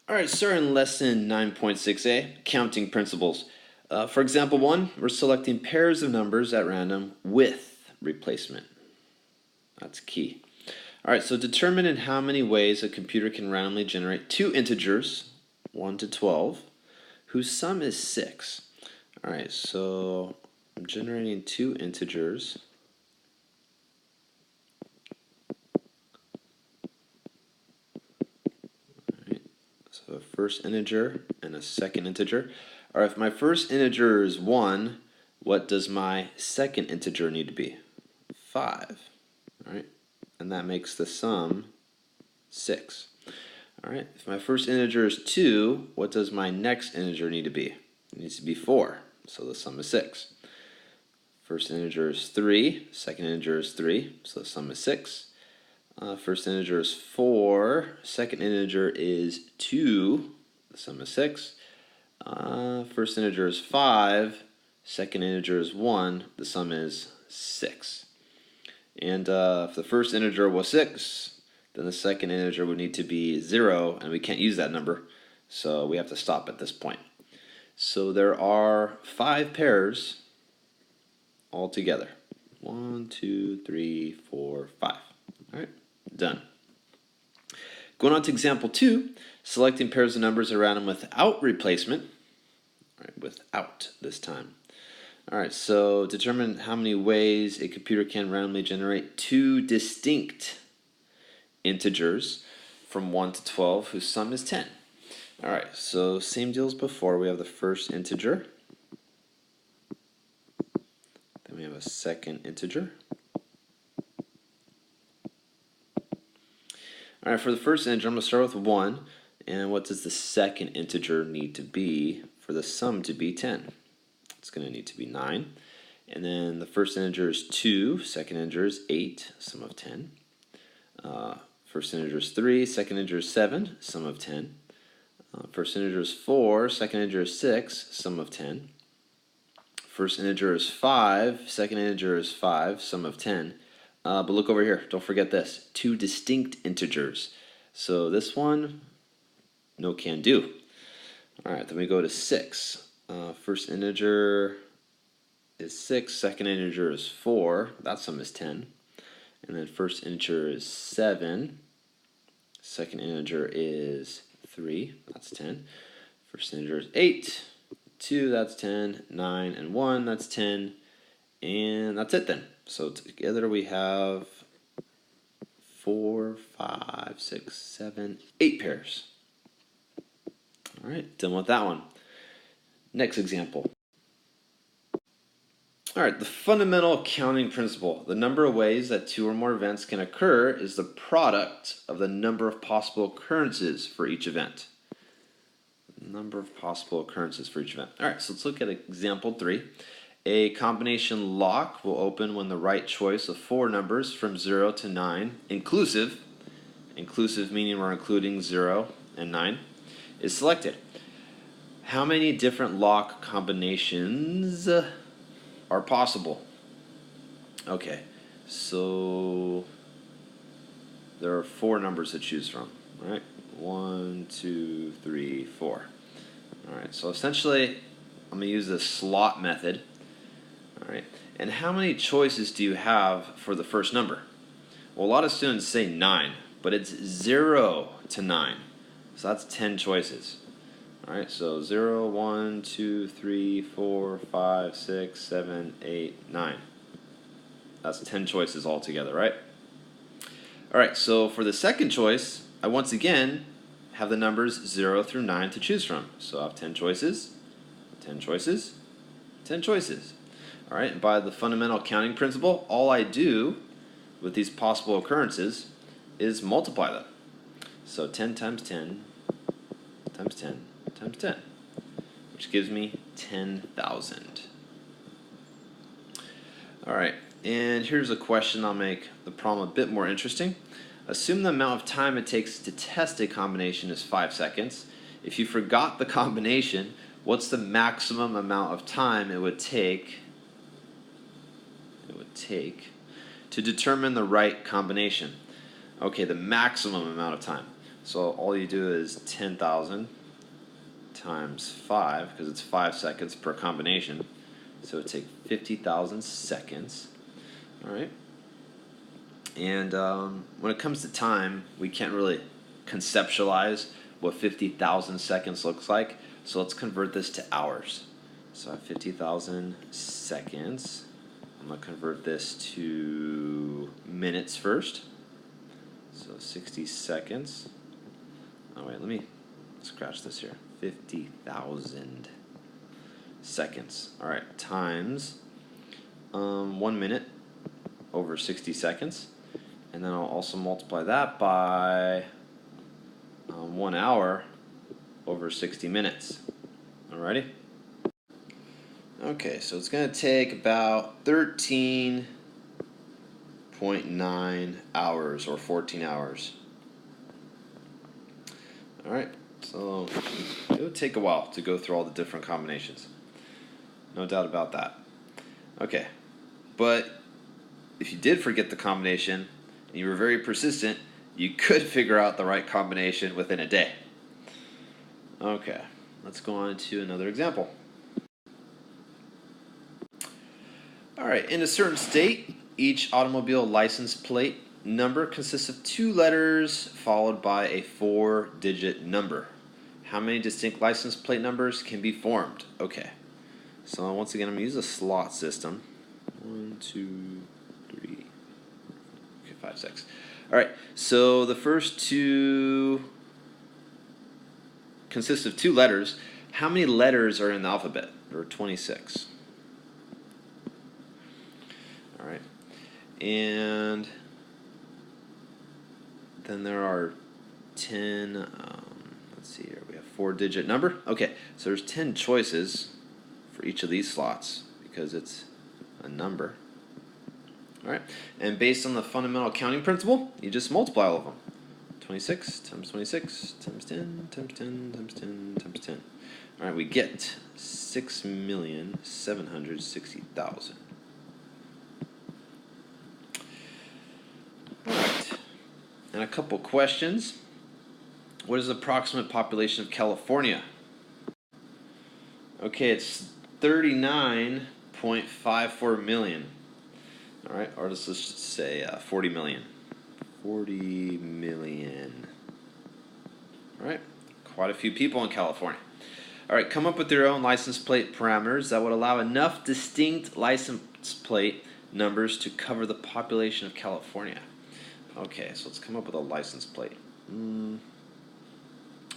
All right, starting lesson 9.6a, counting principles. For example 1, we're selecting pairs of numbers at random with replacement. That's key. All right, so determine in how many ways a computer can randomly generate two integers, 1 to 12, whose sum is 6. All right, so I'm generating two integers. So a first integer and a second integer. Or if my first integer is 1, what does my second integer need to be? 5. All right, and that makes the sum 6. All right, if my first integer is 2, what does my next integer need to be? It needs to be 4, so the sum is 6. First integer is 3, second integer is 3, so the sum is 6. First integer is 4, second integer is 2, the sum is 6. First integer is 5, second integer is 1, the sum is 6. And if the first integer was 6, then the second integer would need to be 0, and we can't use that number, so we have to stop at this point. So there are 5 pairs altogether. 1, 2, 3, 4, 5. All right, done. Going on to example 2, selecting pairs of numbers at random without replacement. All right, without this time. All right, so determine how many ways a computer can randomly generate two distinct integers from 1 to 12 whose sum is 10. All right, so same deal as before. We have the first integer. Then we have a second integer. All right, for the first integer, I'm going to start with 1. And what does the second integer need to be for the sum to be 10? It's going to need to be 9. And then the first integer is 2, second integer is 8, sum of 10. First integer is 3, second integer is 7, sum of 10. First integer is 4, second integer is 6, sum of 10. First integer is 5, second integer is 5, sum of 10. But look over here, don't forget this, two distinct integers. So this one, no can do. All right, then we go to 6. First integer is 6, second integer is 4, that sum is 10. And then first integer is 7, second integer is 3, that's 10. First integer is 8, 2, that's 10, 9, and 1, that's 10. And that's it then. So together we have 4, 5, 6, 7, 8 pairs. All right, done with that one. Next example. All right, the fundamental counting principle. The number of ways that two or more events can occur is the product of the number of possible occurrences for each event. Number of possible occurrences for each event. All right, so let's look at example 3. A combination lock will open when the right choice of 4 numbers from 0 to 9, inclusive meaning we're including 0 and 9, is selected. How many different lock combinations are possible? Okay, so there are 4 numbers to choose from, right? 1, 2, 3, 4. All right, so essentially I'm going to use the slot method. All right, and how many choices do you have for the first number? Well, a lot of students say 9, but it's 0 to 9, so that's 10 choices. All right, so 0, 1, 2, 3, 4, 5, 6, 7, 8, 9. That's 10 choices altogether, right? All right, so for the second choice, I once again have the numbers 0 through 9 to choose from. So I have 10 choices, 10 choices, 10 choices. All right, and by the fundamental counting principle, all I do with these possible occurrences is multiply them. So 10 times 10 times 10 times 10, which gives me 10,000. All right, and here's a question I'll make the problem a bit more interesting. Assume the amount of time it takes to test a combination is 5 seconds. If you forgot the combination, what's the maximum amount of time it would take to determine the right combination? Okay, the maximum amount of time. So all you do is 10,000 times 5, because it's 5 seconds per combination. So it would take 50,000 seconds. All right. And when it comes to time, we can't really conceptualize what 50,000 seconds looks like. So let's convert this to hours. So I have 50,000 seconds. I'm going to convert this to minutes first. So 60 seconds. Oh wait, let me scratch this here. 50,000 seconds. All right, times 1 minute over 60 seconds. And then I'll also multiply that by 1 hour over 60 minutes. Alrighty? Okay, so it's going to take about 13.9 hours or 14 hours. Alright, so it would take a while to go through all the different combinations. No doubt about that. Okay, but if you did forget the combination and you were very persistent, you could figure out the right combination within a day. Okay, let's go on to another example. Alright, in a certain state, each automobile license plate number consists of 2 letters followed by a 4-digit number. How many distinct license plate numbers can be formed? Okay, so once again, I'm going to use a slot system. 1, 2, 3, okay, 5, 6. Alright, so the first 2 consist of 2 letters. How many letters are in the alphabet? There are 26. Alright, and then there are 10, let's see here, we have 4-digit number. Okay, so there's 10 choices for each of these slots because it's a number. Alright, and based on the fundamental counting principle, you just multiply all of them. 26 times 26 times 10 times 10 times 10 times 10. Alright, we get 6,760,000. Alright, and a couple questions. What is the approximate population of California? Okay, it's 39.54 million. Alright, or let's just say 40 million. 40 million. Alright, quite a few people in California. Alright, come up with your own license plate parameters that would allow enough distinct license plate numbers to cover the population of California. Okay, so let's come up with a license plate.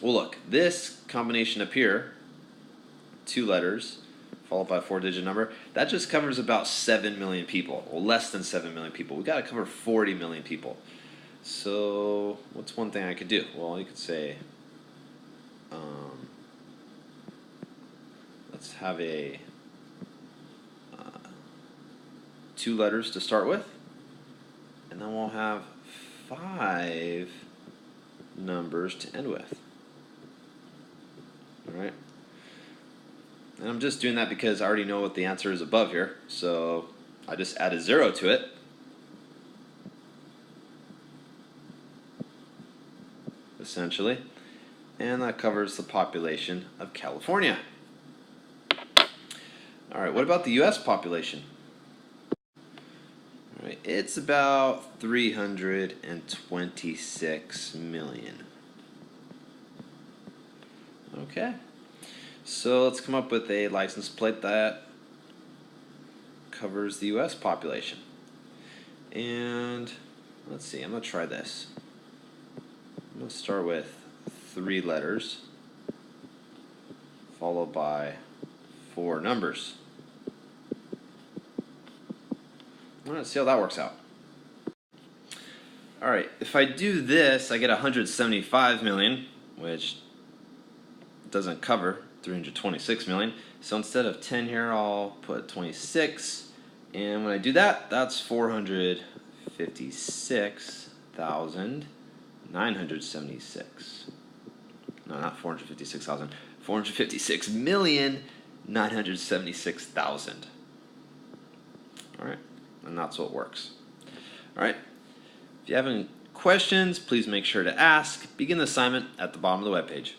Well, look, this combination up here, 2 letters, followed by a 4-digit number, that just covers about 7 million people, or less than 7 million people. We've got to cover 40 million people. So, what's one thing I could do? Well, you could say, let's have a 2 letters to start with, and then we'll have 5 numbers to end with. Alright? And I'm just doing that because I already know what the answer is above here, so I just add a 0 to it. Essentially. And that covers the population of California. Alright, what about the US population? Alright, it's about 326 million. Okay. So let's come up with a license plate that covers the US population. And let's see, I'm going to try this. I'm going to start with 3 letters, followed by 4 numbers. Let's see how that works out. Alright, if I do this, I get 175 million, which doesn't cover 326 million. So instead of 10 here, I'll put 26. And when I do that, that's 456,976. No, not 456,000. 456,976,000. All right, and that's what works. All right. If you have any questions, please make sure to ask. Begin the assignment at the bottom of the webpage.